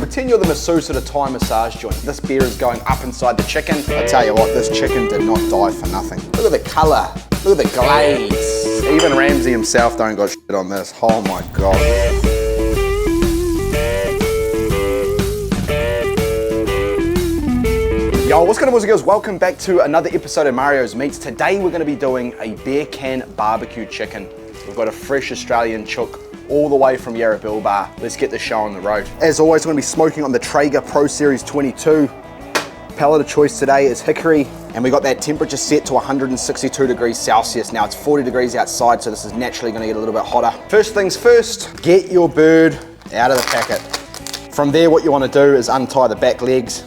Pretend you're the masseuse at a Thai massage joint. This beer is going up inside the chicken. I tell you what, this chicken did not die for nothing. Look at the color, look at the glaze. Even Ramsay himself don't got shit on this. Oh my God. Yo, what's going on, boys and girls? Welcome back to another episode of Mario's Meats. Today we're going to be doing a beer can barbecue chicken. We've got a fresh Australian chook all the way from Yarrabilba. Let's get the show on the road. As always, we're going to be smoking on the Traeger Pro Series 22. Pellet of choice today is hickory, and we got that temperature set to 162 degrees Celsius. Now it's 40 degrees outside, so this is naturally going to get a little bit hotter. First things first, get your bird out of the packet. From there, what you want to do is untie the back legs.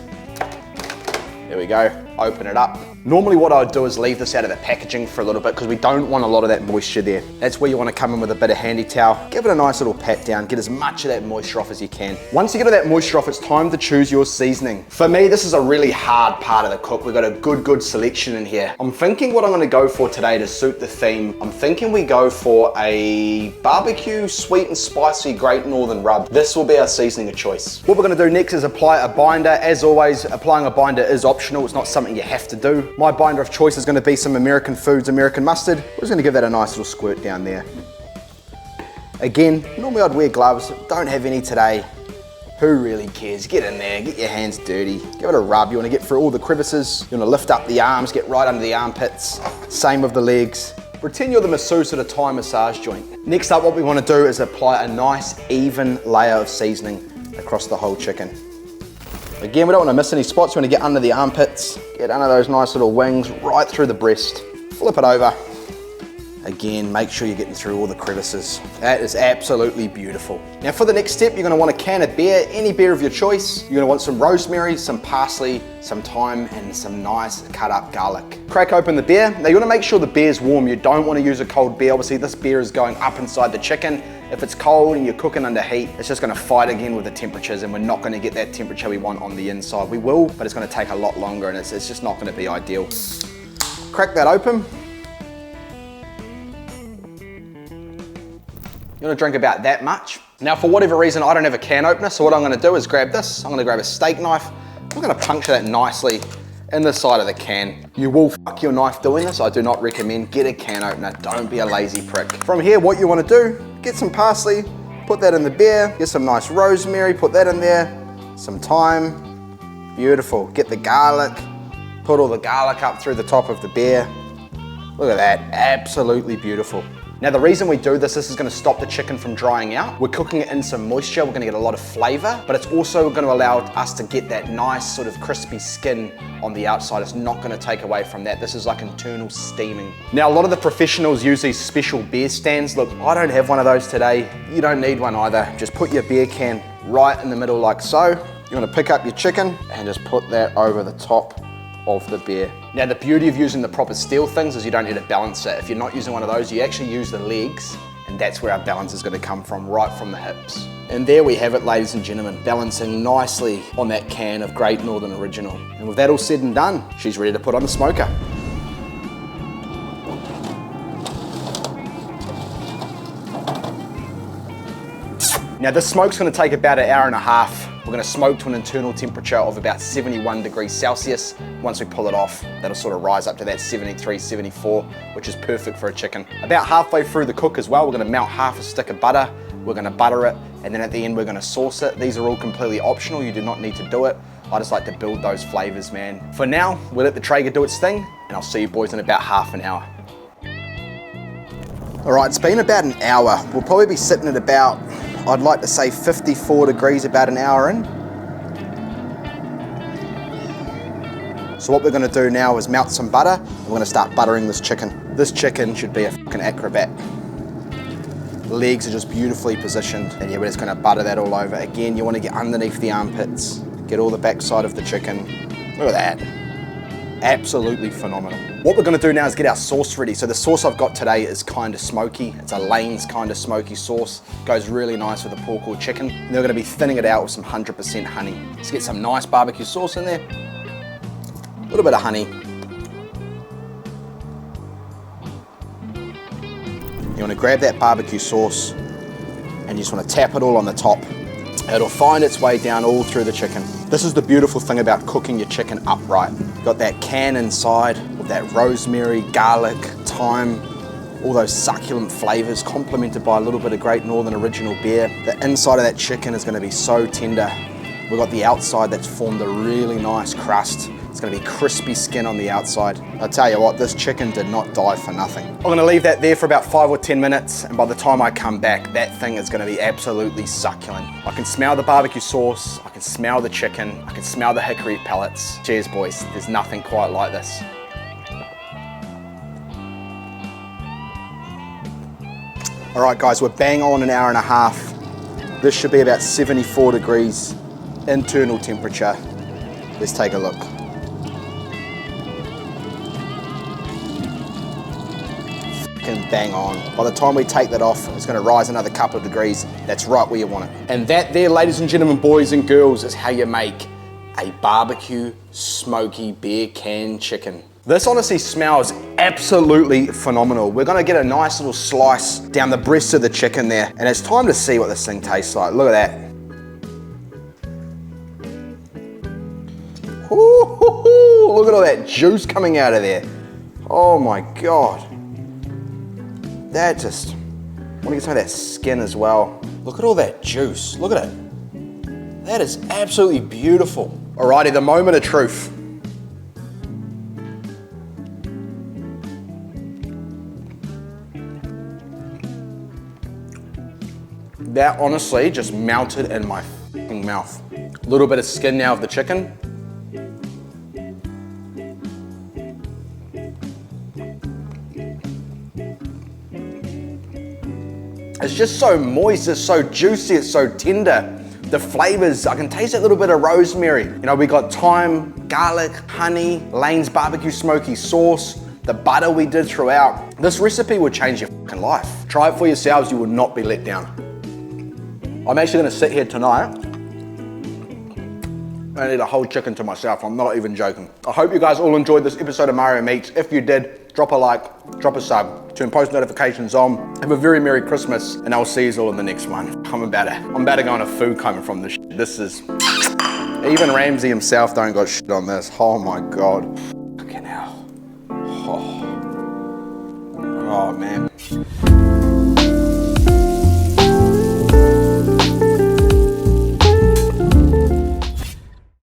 There we go, open it up. Normally what I'd do is leave this out of the packaging for a little bit because we don't want a lot of that moisture there. That's where you want to come in with a bit of handy towel. Give it a nice little pat down, get as much of that moisture off as you can. Once you get all that moisture off, it's time to choose your seasoning. For me, this is a really hard part of the cook. We've got a good selection in here. I'm thinking what I'm going to go for today to suit the theme. I'm thinking we go for a barbecue sweet and spicy Great Northern Rub. This will be our seasoning of choice. What we're going to do next is apply a binder. As always, applying a binder is optional. It's not something you have to do. My binder of choice is going to be some American Foods American mustard. We're just going to give that a nice little squirt down there. Again, normally I'd wear gloves, don't have any today. Who really cares? Get in there, get your hands dirty, give it a rub. You want to get through all the crevices. You want to lift up the arms, get right under the armpits. Same with the legs. Pretend you're the masseuse at a Thai massage joint. Next up, what we want to do is apply a nice even layer of seasoning across the whole chicken. Again, we don't want to miss any spots. We want to get under the armpits, get under those nice little wings, right through the breast. Flip it over. Again, make sure you're getting through all the crevices. That is absolutely beautiful. Now for the next step, you're going to want a can of beer, any beer of your choice. You're going to want some rosemary, some parsley, some thyme, and some nice cut up garlic. Crack open the beer. Now you want to make sure the beer's warm. You don't want to use a cold beer. Obviously this beer is going up inside the chicken. If it's cold and you're cooking under heat, it's just going to fight again with the temperatures, and we're not going to get that temperature we want on the inside. We will, but it's going to take a lot longer, and it's just not going to be ideal. Crack that open. You want to drink about that much. Now for whatever reason, I don't have a can opener, so what I'm going to do is grab this. I'm going to grab a steak knife. I'm going to puncture that nicely in the side of the can. You will fuck your knife doing this. I do not recommend. Get a can opener. Don't be a lazy prick. From here, what you want to do, get some parsley, put that in the beer, get some nice rosemary, put that in there, some thyme. Beautiful. Get the garlic, put all the garlic up through the top of the beer. Look at that, absolutely beautiful. Now the reason we do this is going to stop the chicken from drying out. We're cooking it in some moisture, we're going to get a lot of flavor, but it's also going to allow us to get that nice sort of crispy skin on the outside. It's not going to take away from that. This is like internal steaming. Now a lot of the professionals use these special beer stands. Look, I don't have one of those today. You don't need one either. Just put your beer can right in the middle like so. You want to pick up your chicken and just put that over the top of the beer. Now the beauty of using the proper steel things is you don't need to balance it. If you're not using one of those, you actually use the legs, and that's where our balance is going to come from, right from the hips. And there we have it, ladies and gentlemen, balancing nicely on that can of Great Northern Original. And with that all said and done, she's ready to put on the smoker. Now this smoke's going to take about an hour and a half. We're going to smoke to an internal temperature of about 71 degrees Celsius. Once we pull it off, that'll sort of rise up to that 73, 74, which is perfect for a chicken. About halfway through the cook as well, we're going to melt half a stick of butter. We're going to butter it, and then at the end we're going to sauce it. These are all completely optional. You do not need to do it. I just like to build those flavors, man. For now, we'll let the Traeger do its thing, and I'll see you boys in about half an hour. All right, it's been about an hour. We'll probably be sitting at about, I'd like to say 54 degrees about an hour in. So what we're going to do now is melt some butter, and we're going to start buttering this chicken. This chicken should be a fucking acrobat. The legs are just beautifully positioned, and yeah, we're just going to butter that all over. Again, you want to get underneath the armpits, get all the backside of the chicken. Look at that. Absolutely phenomenal. What we're going to do now is get our sauce ready. So the sauce I've got today is kind of smoky. It's a Lane's kind of smoky sauce. Goes really nice with the pork or chicken. And they're going to be thinning it out with some 100% honey. Let's get some nice barbecue sauce in there. A little bit of honey. You want to grab that barbecue sauce and you just want to tap it all on the top. It'll find its way down all through the chicken. This is the beautiful thing about cooking your chicken upright. You've got that can inside with that rosemary, garlic, thyme, all those succulent flavors complemented by a little bit of Great Northern Original beer. The inside of that chicken is gonna be so tender. We've got the outside that's formed a really nice crust. It's gonna be crispy skin on the outside. I'll tell you what, this chicken did not die for nothing. I'm gonna leave that there for about 5 or 10 minutes, and by the time I come back, that thing is gonna be absolutely succulent. I can smell the barbecue sauce, I can smell the chicken, I can smell the hickory pellets. Cheers, boys, there's nothing quite like this. All right, guys, we're bang on an hour and a half. This should be about 74 degrees, internal temperature. Let's take a look. Bang on. By the time we take that off, it's gonna rise another couple of degrees. That's right where you want it. And that there, ladies and gentlemen, boys and girls, is how you make a barbecue smoky beer can chicken. This honestly smells absolutely phenomenal. We're gonna get a nice little slice down the breast of the chicken there, and it's time to see what this thing tastes like. Look at that. Ooh, look at all that juice coming out of there. Oh my God. That just, I want to get some of that skin as well. Look at all that juice, look at it. That is absolutely beautiful. Alrighty, the moment of truth. That honestly just melted in my fucking mouth. A little bit of skin now of the chicken. It's just so moist, it's so juicy, it's so tender. The flavors, I can taste that little bit of rosemary. You know, we got thyme, garlic, honey, Lane's barbecue smoky sauce, the butter we did throughout. This recipe will change your fucking life. Try it for yourselves, you will not be let down. I'm actually gonna sit here tonight and eat a whole chicken to myself. I'm not even joking. I hope you guys all enjoyed this episode of Mario Meats. If you did, drop a like, drop a sub, turn post notifications on. Have a very Merry Christmas, and I'll see you all in the next one. I'm about to go on a food coma from this shit. This is, even Ramsey himself don't got shit on this. Oh my God. Fucking hell. Oh man.